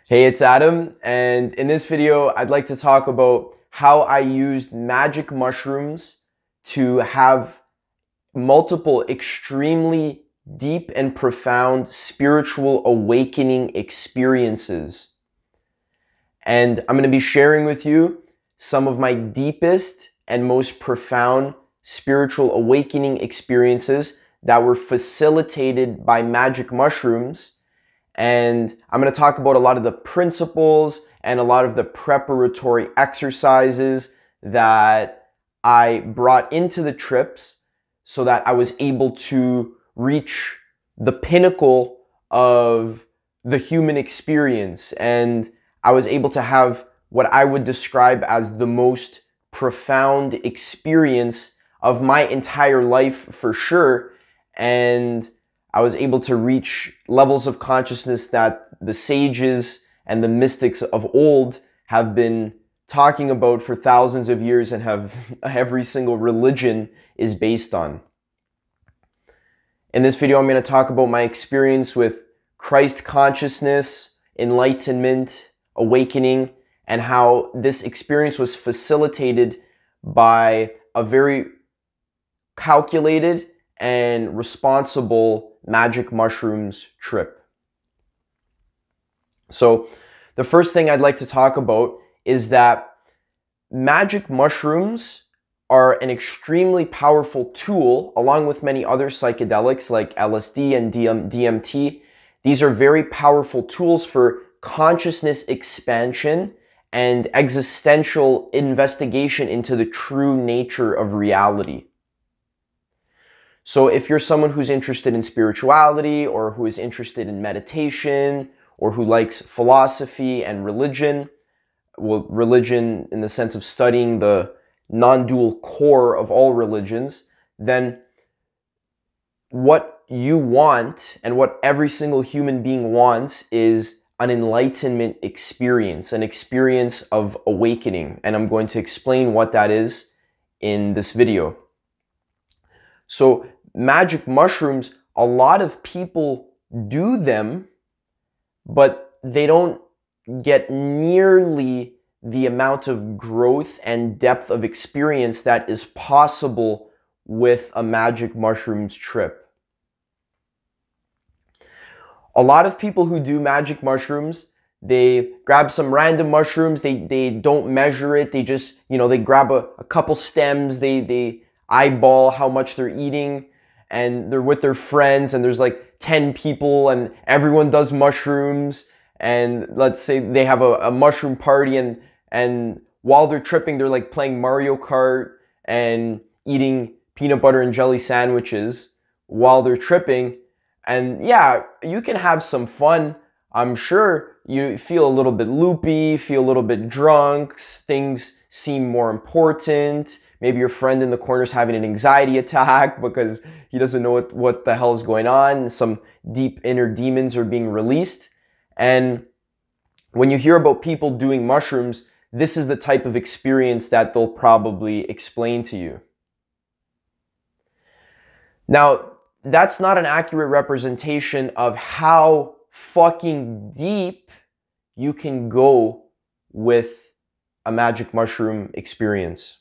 Hey, it's Adam, and in this video, I'd like to talk about how I used magic mushrooms to have multiple extremely deep and profound spiritual awakening experiences. And I'm going to be sharing with you some of my deepest and most profound spiritual awakening experiences that were facilitated by magic mushrooms. And I'm going to talk about a lot of the principles and a lot of the preparatory exercises that I brought into the trips so that I was able to reach the pinnacle of the human experience. And I was able to have what I would describe as the most profound experience of my entire life for sure. And I was able to reach levels of consciousness that the sages and the mystics of old have been talking about for thousands of years and have every single religion is based on. In this video, I'm going to talk about my experience with Christ consciousness, enlightenment, awakening, and how this experience was facilitated by a very calculated and responsible magic mushrooms trip. So the first thing I'd like to talk about is that magic mushrooms are an extremely powerful tool, along with many other psychedelics like LSD and DMT. These are very powerful tools for consciousness expansion and existential investigation into the true nature of reality. So if you're someone who's interested in spirituality, or who is interested in meditation, or who likes philosophy and religion, well, religion in the sense of studying the non-dual core of all religions, then what you want and what every single human being wants is an enlightenment experience, an experience of awakening. And I'm going to explain what that is in this video. So magic mushrooms, a lot of people do them, but they don't get nearly the amount of growth and depth of experience that is possible with a magic mushrooms trip. A lot of people who do magic mushrooms, they grab some random mushrooms, they don't measure it, they just, they grab a couple stems, they eyeball how much they're eating, and they're with their friends, and there's like 10 people, and everyone does mushrooms, and let's say they have a mushroom party, and while they're tripping, they're like playing Mario Kart and eating peanut butter and jelly sandwiches while they're tripping. And yeah, you can have some fun. I'm sure you feel a little bit loopy, feel a little bit drunk, things seem more important. Maybe your friend in the corner is having an anxiety attack because he doesn't know what the hell is going on. Some deep inner demons are being released. And when you hear about people doing mushrooms, this is the type of experience that they'll probably explain to you. Now, that's not an accurate representation of how fucking deep you can go with a magic mushroom experience.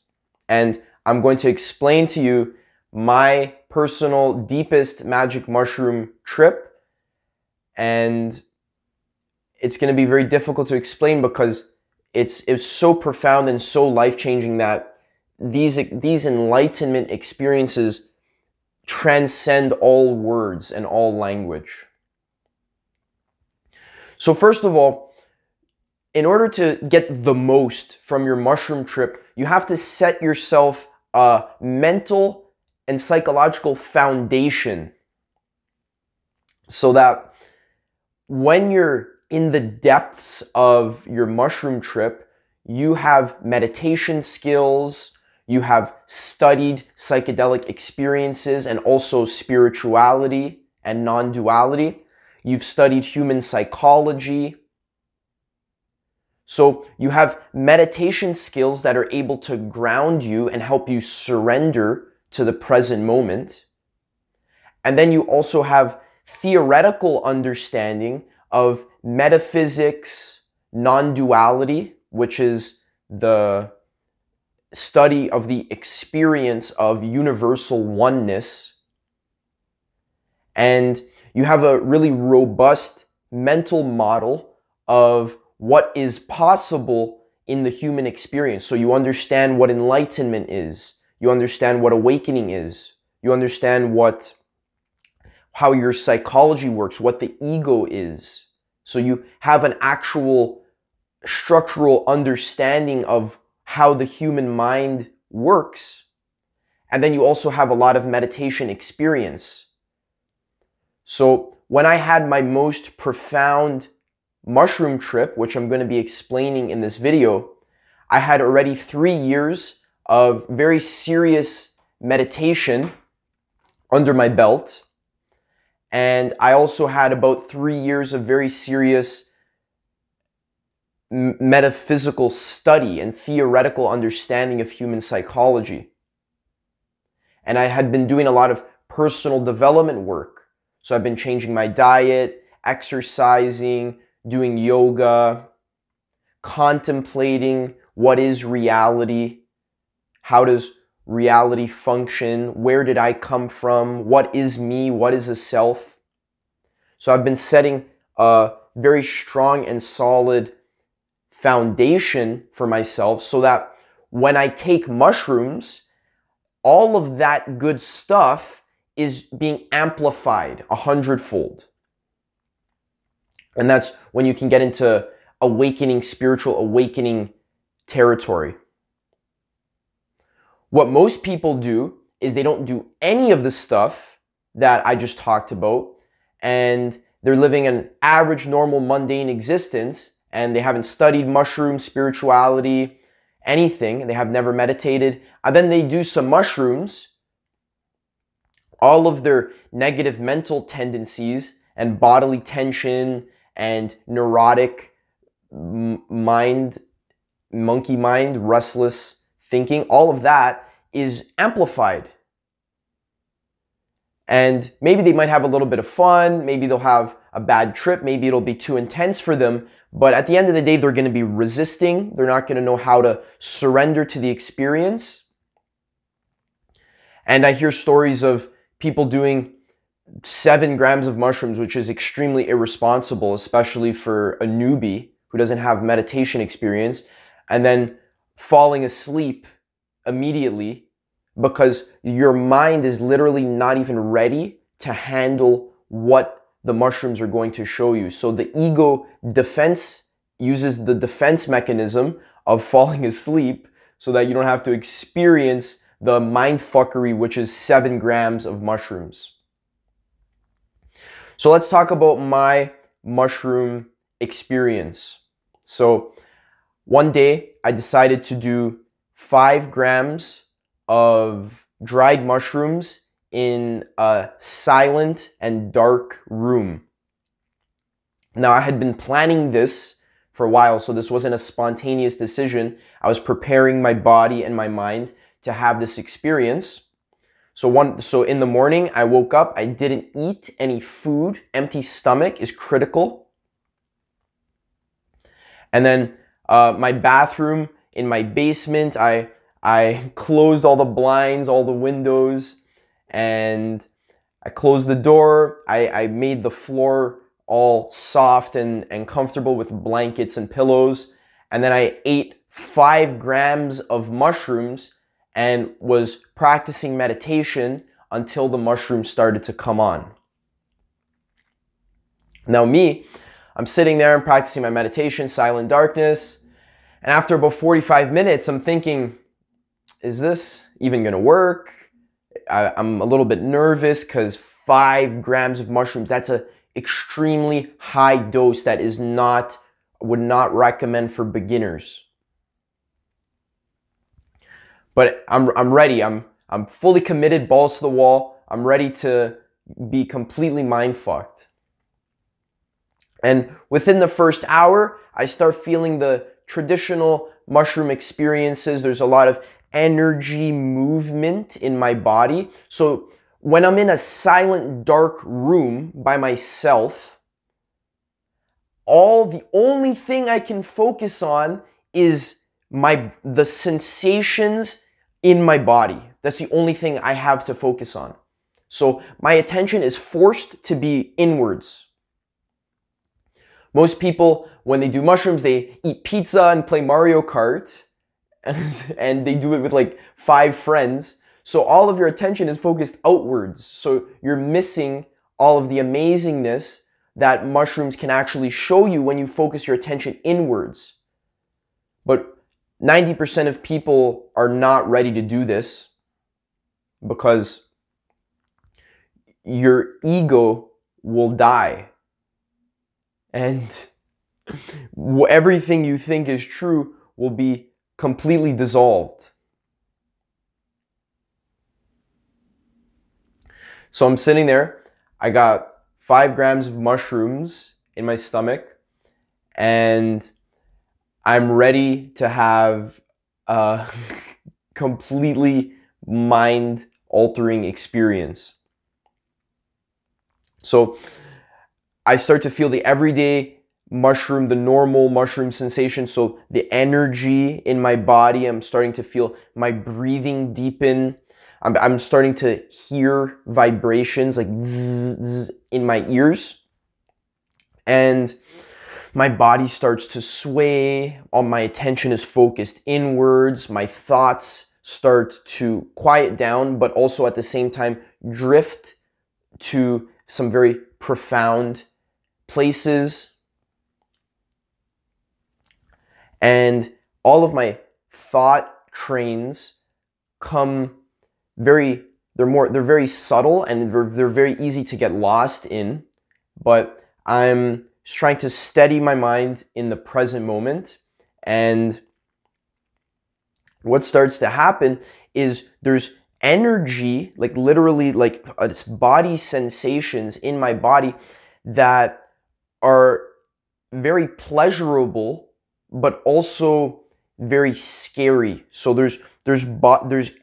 And I'm going to explain to you my personal deepest magic mushroom trip. And it's going to be very difficult to explain because it's so profound and so life-changing that these enlightenment experiences transcend all words and all language. So first of all, in order to get the most from your mushroom trip, you have to set yourself a mental and psychological foundation so that when you're in the depths of your mushroom trip, you have meditation skills, you have studied psychedelic experiences and also spirituality and non-duality. You've studied human psychology. So you have meditation skills that are able to ground you and help you surrender to the present moment. And then you also have theoretical understanding of metaphysics, non-duality, which is the study of the experience of universal oneness. And you have a really robust mental model of what is possible in the human experience. So you understand what enlightenment is. You understand what awakening is. You understand how your psychology works, what the ego is. So you have an actual structural understanding of how the human mind works. And then you also have a lot of meditation experience. So when I had my most profound mushroom trip, which I'm going to be explaining in this video, I had already 3 years of very serious meditation under my belt. And I also had about 3 years of very serious metaphysical study and theoretical understanding of human psychology. And I had been doing a lot of personal development work. So I've been changing my diet, exercising, doing yoga, contemplating what is reality, how does reality function, where did I come from, what is me, what is a self. So I've been setting a very strong and solid foundation for myself so that when I take mushrooms, all of that good stuff is being amplified 100-fold. And that's when you can get into spiritual awakening territory. What most people do is they don't do any of the stuff that I just talked about, and they're living an average, normal, mundane existence, and they haven't studied mushrooms, spirituality, anything. They have never meditated. And then they do some mushrooms. All of their negative mental tendencies and bodily tension and neurotic mind, monkey mind, restless thinking, all of that is amplified. And maybe they might have a little bit of fun, maybe they'll have a bad trip, maybe it'll be too intense for them, but at the end of the day, they're going to be resisting, they're not going to know how to surrender to the experience. And I hear stories of people doing 7 grams of mushrooms, which is extremely irresponsible, especially for a newbie who doesn't have meditation experience, and then falling asleep immediately because your mind is literally not even ready to handle what the mushrooms are going to show you. So the ego uses the defense mechanism of falling asleep so that you don't have to experience the mind fuckery, which is 7 grams of mushrooms. So let's talk about my mushroom experience. So one day I decided to do 5 grams of dried mushrooms in a silent and dark room. Now, I had been planning this for a while, so this wasn't a spontaneous decision. I was preparing my body and my mind to have this experience. So in the morning, I woke up, I didn't eat any food. Empty stomach is critical. And then my bathroom in my basement, I closed all the blinds, all the windows, and I closed the door. I made the floor all soft and comfortable with blankets and pillows. And then I ate 5 grams of mushrooms and was practicing meditation until the mushrooms started to come on. Now I'm sitting there and practicing my meditation, silent darkness. And after about 45 minutes, I'm thinking, is this even going to work? I'm a little bit nervous because 5 grams of mushrooms, that's an extremely high dose that would not recommend for beginners. But I'm ready. I'm fully committed, balls to the wall. I'm ready to be completely mind fucked. And within the first hour, I start feeling the traditional mushroom experiences. There's a lot of energy movement in my body. So when I'm in a silent, dark room by myself, the only thing I can focus on is the sensations in my body. That's the only thing I have to focus on. So my attention is forced to be inwards. Most people, when they do mushrooms, they eat pizza and play Mario Kart, and they do it with like 5 friends. So all of your attention is focused outwards. So you're missing all of the amazingness that mushrooms can actually show you when you focus your attention inwards. But 90% of people are not ready to do this because your ego will die. And everything you think is true will be completely dissolved. So I'm sitting there, I got 5 grams of mushrooms in my stomach, and I'm ready to have a completely mind-altering experience. So I start to feel the everyday mushroom, the normal mushroom sensation. So the energy in my body, I'm starting to feel my breathing deepen. I'm starting to hear vibrations like zzz, zzz in my ears. And my body starts to sway. All my attention is focused inwards. My thoughts start to quiet down, but also at the same time drift to some very profound places. And all of my thought trains come they're very subtle, and they're very easy to get lost in, but I'm trying to steady my mind in the present moment. And what starts to happen is there's energy, like literally like body sensations in my body that are very pleasurable, but also very scary. So there's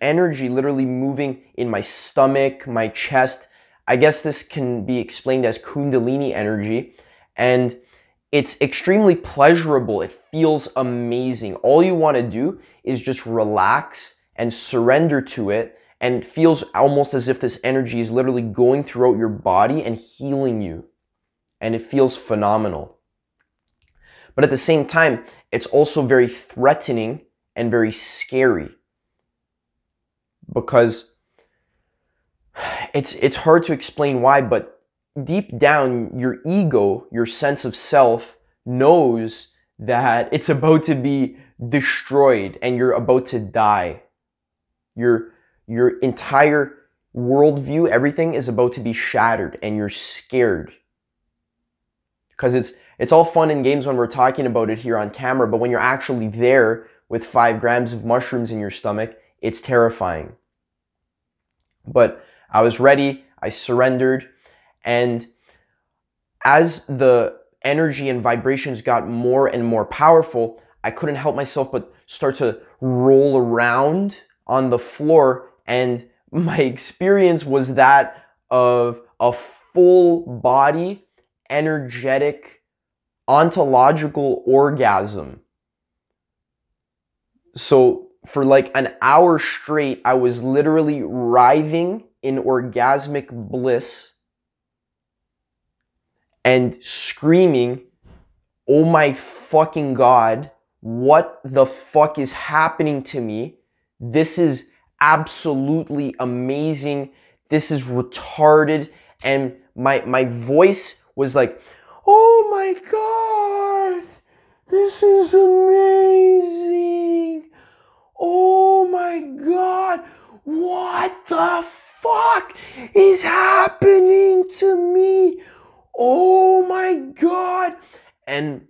energy literally moving in my stomach, my chest. I guess this can be explained as Kundalini energy, and it's extremely pleasurable. It feels amazing. All you want to do is just relax and surrender to it, and it feels almost as if this energy is literally going throughout your body and healing you, and it feels phenomenal. But at the same time, it's also very threatening and very scary, because it's hard to explain why, but deep down, your ego, your sense of self, knows that it's about to be destroyed and you're about to die. Your entire worldview, everything is about to be shattered, and you're scared. Because it's all fun and games when we're talking about it here on camera, but when you're actually there with 5 grams of mushrooms in your stomach, it's terrifying. But I was ready, I surrendered, and as the energy and vibrations got more and more powerful, I couldn't help myself but start to roll around on the floor, and my experience was that of a full body, energetic, ontological orgasm. So for like an hour straight, I was literally writhing in orgasmic bliss and screaming, "Oh my fucking God, what the fuck is happening to me? This is absolutely amazing. This is retarded." And my voice was like, "Oh my God, this is amazing. Oh my God, what the fuck is happening to me? Oh my God." And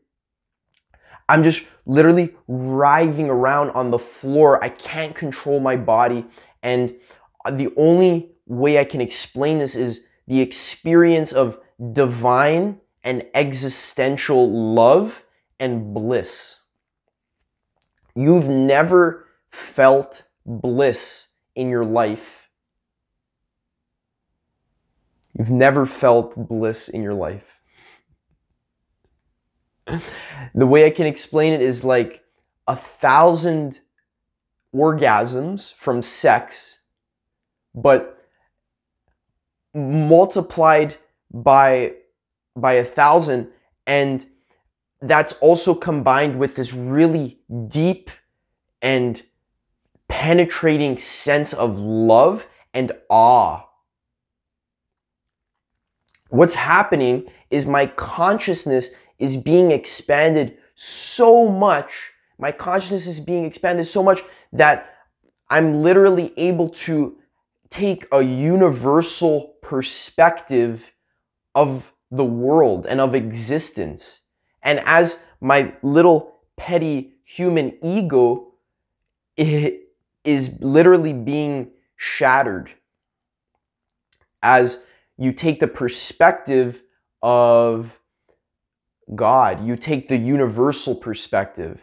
I'm just literally writhing around on the floor. I can't control my body. And the only way I can explain this is the experience of divine and existential love and bliss. You've never felt bliss in your life. You've never felt bliss in your life. The way I can explain it is like 1,000 orgasms from sex, but multiplied by 1,000, and that's also combined with this really deep and penetrating sense of love and awe. What's happening is my consciousness is being expanded so much. My consciousness is being expanded so much that I'm literally able to take a universal perspective of the world and of existence. And as my little petty human ego, it is literally being shattered as you take the perspective of God. You take the universal perspective.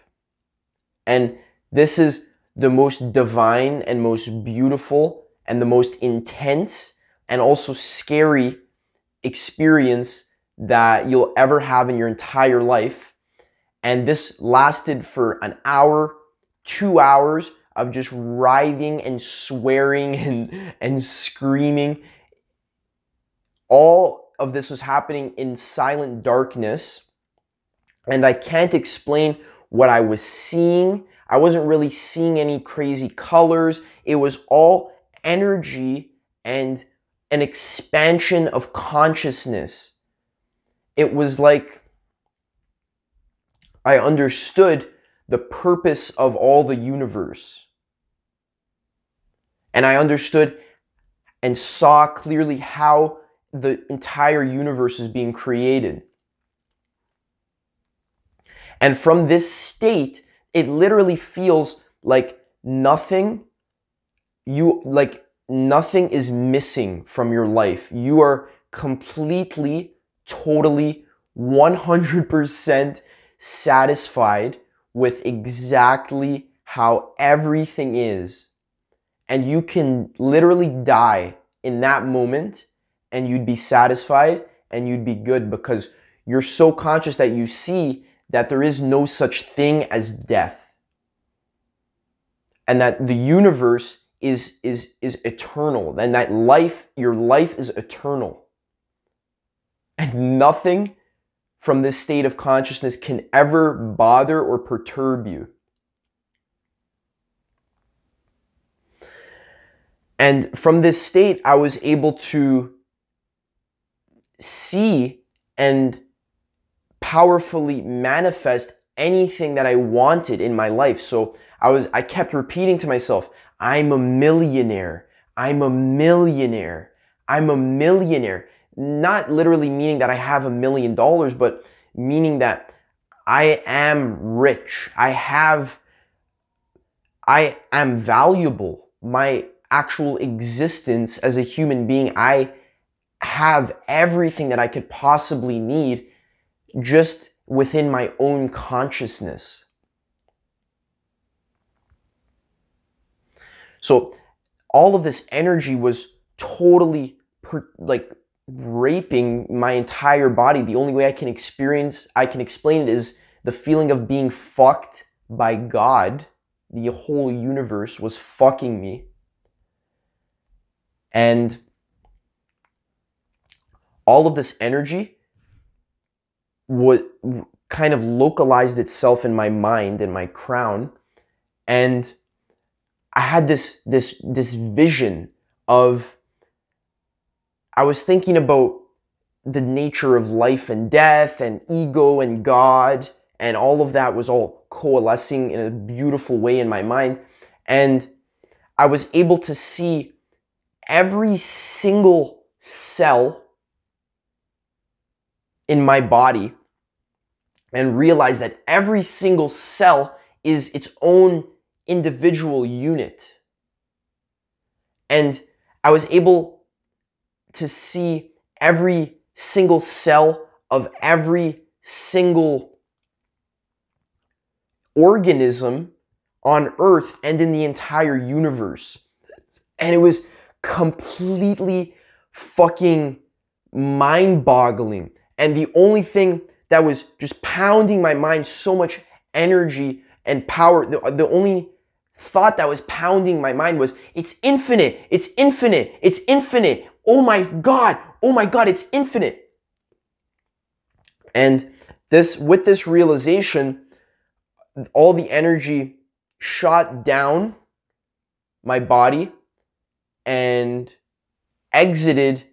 And this is the most divine and most beautiful and the most intense and also scary experience that you'll ever have in your entire life. And this lasted for an hour, 2 hours of just writhing and swearing and screaming. All of this was happening in silent darkness, and I can't explain what I was seeing. I wasn't really seeing any crazy colors. It was all energy and an expansion of consciousness. It was like I understood the purpose of all the universe. And I understood and saw clearly how the entire universe is being created. And from this state, it literally feels like nothing is missing from your life. You are completely, totally, 100% satisfied with exactly how everything is. And you can literally die in that moment and you'd be satisfied and you'd be good, because you're so conscious that you see that there is no such thing as death. And that the universe is eternal, and that your life is eternal. And nothing from this state of consciousness can ever bother or perturb you. And from this state, I was able to see and powerfully manifest anything that I wanted in my life. So I kept repeating to myself, I'm a millionaire. I'm a millionaire. I'm a millionaire. Not literally meaning that I have $1 million, but meaning that I am rich. I am valuable. My actual existence as a human being, I have everything that I could possibly need just within my own consciousness. So all of this energy was totally raping my entire body. The only way I can explain it is the feeling of being fucked by God. The whole universe was fucking me. And all of this energy would kind of localized itself in my mind, in my crown, and I had this vision of, I was thinking about the nature of life and death and ego and God, and all of that was all coalescing in a beautiful way in my mind. And I was able to see every single cell in my body and realize that every single cell is its own individual unit. And I was able to see every single cell of every single organism on Earth and in the entire universe. And it was completely fucking mind-boggling. And the only thing that was just pounding my mind, so much energy and power. The only thought that was pounding my mind was, it's infinite, it's infinite, it's infinite. Oh my God, it's infinite. And with this realization, all the energy shot down my body and exited.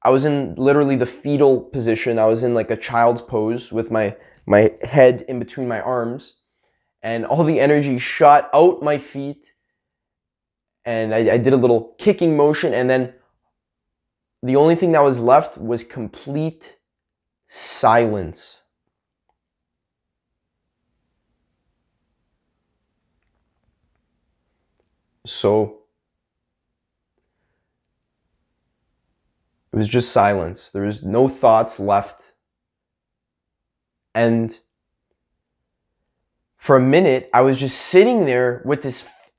I was in literally the fetal position. I was in like a child's pose with my head in between my arms, and all the energy shot out my feet, and I did a little kicking motion, and then the only thing that was left was complete silence. So it was just silence. There was no thoughts left. And for a minute, I was just sitting there with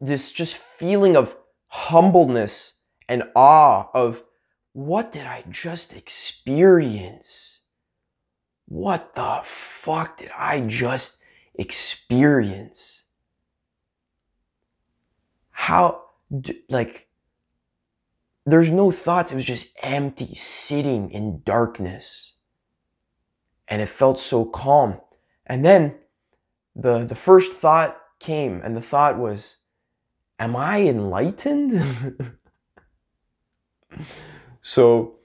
this just feeling of humbleness and awe of, what did I just experience? What the fuck did I just experience? There's no thoughts. It was just empty, sitting in darkness. And it felt so calm. And then the first thought came, and the thought was, am I enlightened? So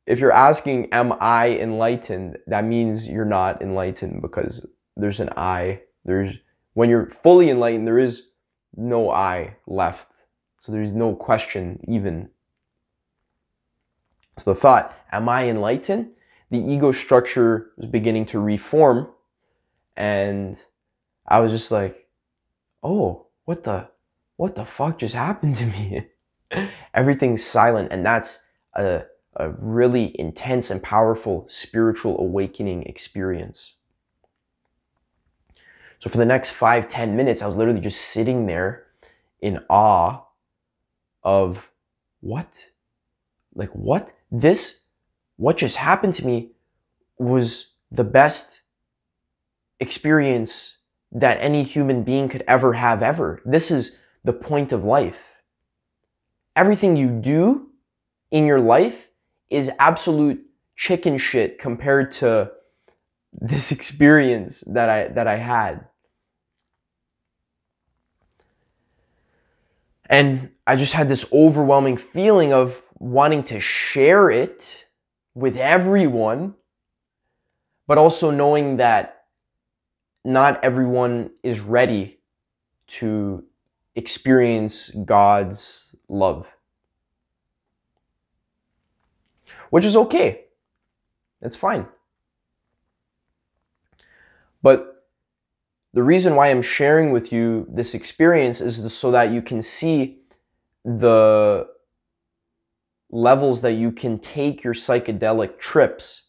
if you're asking, am I enlightened? That means you're not enlightened, because there's an I. When you're fully enlightened, there is no I left. So there's no question even. So the thought, am I enlightened? The ego structure was beginning to reform, and I was just like, oh, what the fuck just happened to me? Everything's silent, and that's a really intense and powerful spiritual awakening experience. So for the next 5-10 minutes, I was literally just sitting there in awe of what just happened to me was the best experience that any human being could ever have ever. This is the point of life. Everything you do in your life is absolute chicken shit compared to this experience that I had. And I just had this overwhelming feeling of wanting to share it with everyone, but also knowing that not everyone is ready to experience God's love. Which is okay. It's fine. But the reason why I'm sharing with you this experience is so that you can see the levels that you can take your psychedelic trips.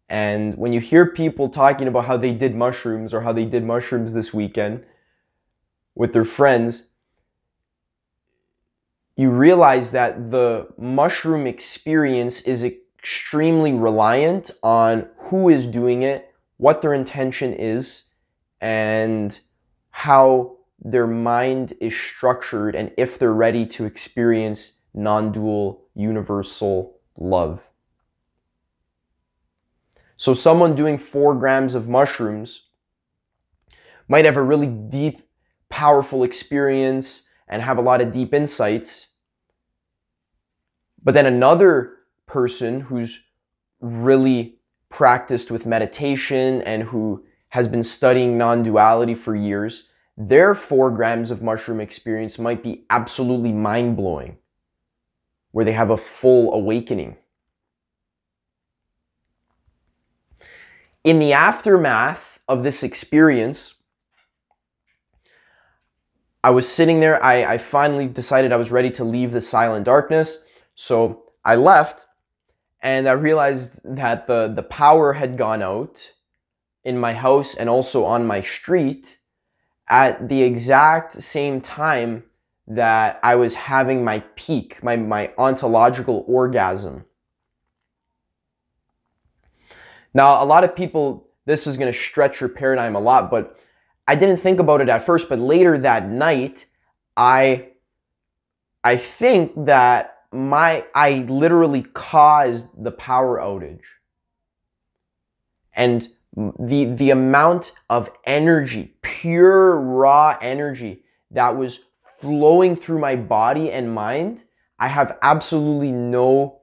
And when you hear people talking about how they did mushrooms, or how they did mushrooms this weekend with their friends, you realize that the mushroom experience is extremely reliant on who is doing it, what their intention is, and how their mind is structured, and if they're ready to experience non-dual universal love. So someone doing 4 grams of mushrooms might have a really deep, powerful experience and have a lot of deep insights. But then another person who's really practiced with meditation and who has been studying non-duality for years, their 4 grams of mushroom experience might be absolutely mind-blowing, where they have a full awakening. In the aftermath of this experience, I was sitting there. I finally decided I was ready to leave the silent darkness. So I left, and I realized that the power had gone out in my house and also on my street at the exact same time that I was having my peak, my ontological orgasm. Now, a lot of people, this is going to stretch your paradigm a lot, but I didn't think about it at first, but later that night, I think that I literally caused the power outage. And the amount of energy, pure raw energy that was flowing through my body and mind, I have absolutely no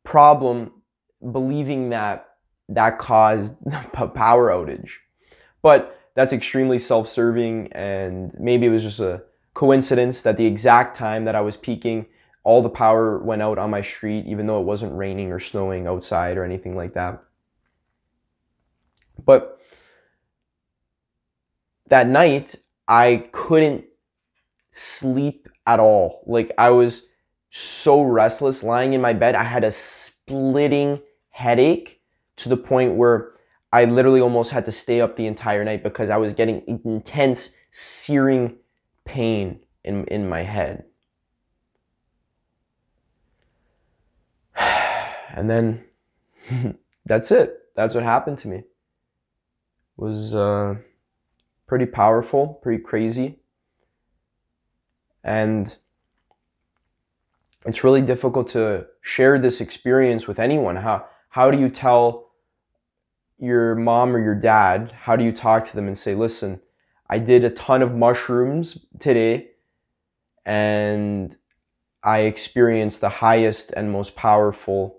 problem believing that caused a power outage. But that's extremely self-serving, and maybe it was just a coincidence that the exact time that I was peaking, all the power went out on my street, even though it wasn't raining or snowing outside or anything like that. But that night, I couldn't sleep at all. Like, I was so restless lying in my bed. I had a splitting headache to the point where I literally almost had to stay up the entire night because I was getting intense, searing pain in my head. And then that's it. That's what happened to me. It was pretty powerful, pretty crazy. And it's really difficult to share this experience with anyone. How do you tell your mom or your dad, how do you talk to them and say, listen, I did a ton of mushrooms today and I experienced the highest and most powerful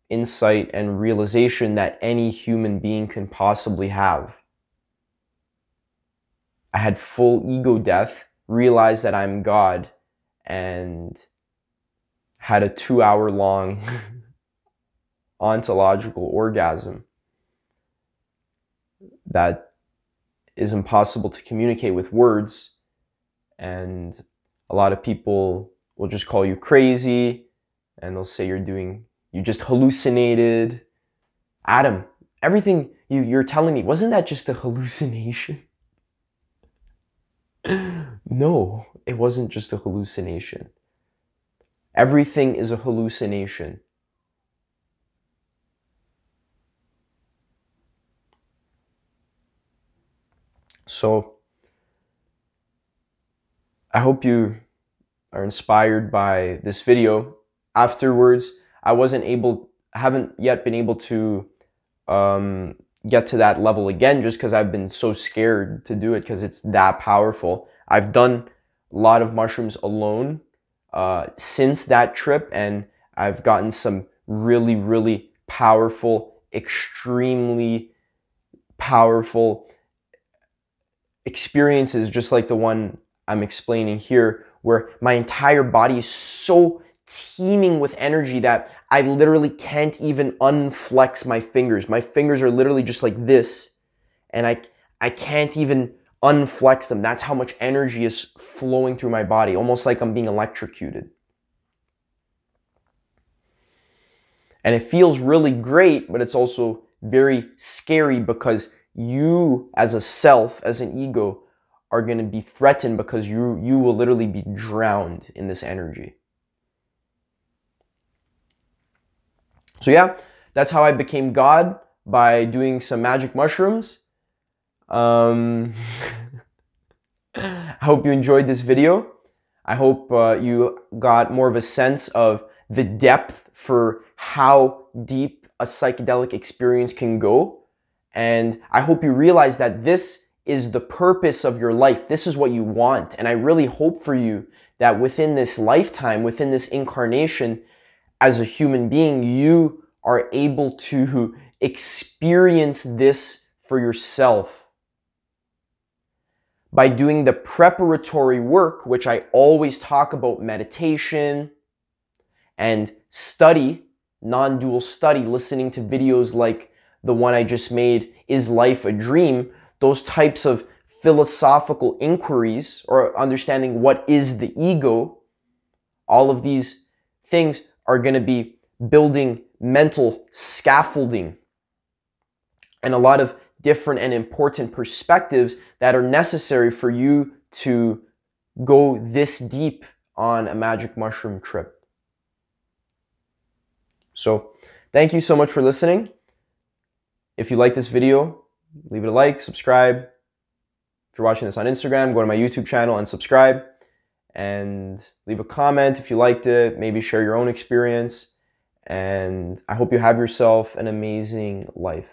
insight and realization that any human being can possibly have. I had full ego death, realized that I'm God, and had a 2-hour-long ontological orgasm that is impossible to communicate with words. And a lot of people will just call you crazy, and they'll say you just hallucinated. Adam, everything you're telling me, wasn't that just a hallucination? No, it wasn't just a hallucination. Everything is a hallucination. So I hope you are inspired by this video. Afterwards, I haven't yet been able to get to that level again, just because I've been so scared to do it because it's that powerful. I've done a lot of mushrooms alone since that trip, and I've gotten some really, really powerful, extremely powerful experiences, just like the one I'm explaining here, where my entire body is so teeming with energy that I literally can't even unflex my fingers. My fingers are literally just like this, and I can't even unflex them. That's how much energy is flowing through my body, almost like I'm being electrocuted. And it feels really great, but it's also very scary because you as a self, as an ego, are going to be threatened because you will literally be drowned in this energy. So yeah, that's how I became God, by doing some magic mushrooms. I hope you enjoyed this video. I hope you got more of a sense of the depth for how deep a psychedelic experience can go. And I hope you realize that this is the purpose of your life. This is what you want. And I really hope for you that within this lifetime, within this incarnation, as a human being, you are able to experience this for yourself. By doing the preparatory work, which I always talk about, meditation and study, non-dual study, listening to videos like the one I just made, Is Life a Dream? Those types of philosophical inquiries, or understanding what is the ego, all of these things are going to be building mental scaffolding and a lot of different and important perspectives that are necessary for you to go this deep on a magic mushroom trip. So Thank you so much for listening. If you like this video, leave it a like, subscribe. If you're watching this on Instagram, go to my YouTube channel and subscribe. And leave a comment if you liked it. Maybe share your own experience. And I hope you have yourself an amazing life.